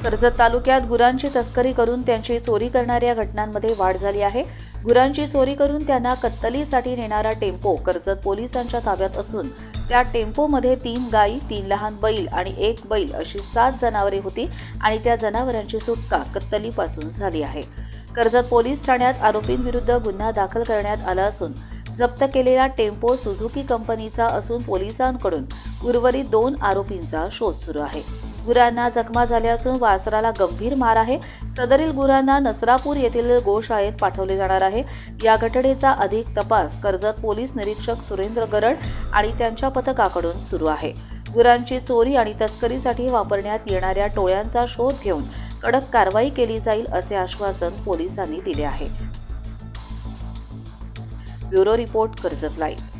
कर्जत तालुक्यात गुरांची तस्करी करून त्यांची चोरी करणाऱ्या घटनांमध्ये वाढ झाली आहे। गुरांची चोरी करून त्यांना कत्तलीसाठी नेणारा टेम्पो कर्जत पोलिसांच्या ताब्यात असून त्या टेम्पोमध्ये 3 गायी, 3 लहान बैल आणि 1 बैल अशी 7 जनावरे होती आणि त्या जनावरांची सुटका कत्तलीपासून झाली आहे। कर्जत पोलीस ठाण्यात आरोपींविरुद्ध गुन्हा दाखल करण्यात आला असून जप्त केलेला टेम्पो सुझुकी कंपनीचा असून पोलिसांकडून उर्वरित 2 आरोपींचा शोध सुरू आहे। गुरांना जखमा झाल्या असून वासराला गंभीर मार आहे। सदरील गुरांना नसरापूर येथील गोशाळेत पाठवले जाणार आहे। या घटनेचा अधिक तपास कर्जत पोलीस निरीक्षक सुरेंद्र गरड आणि त्यांच्या पथकाकडून सुरू आहे। गुरांची चोरी आणि तस्करीसाठी वापरण्यात येणाऱ्या टोळ्यांचा शोध घेऊन कडक कारवाई केली जाईल असे आश्वासन पोलिसांनी दिले आहे। Bureau report Karjat live.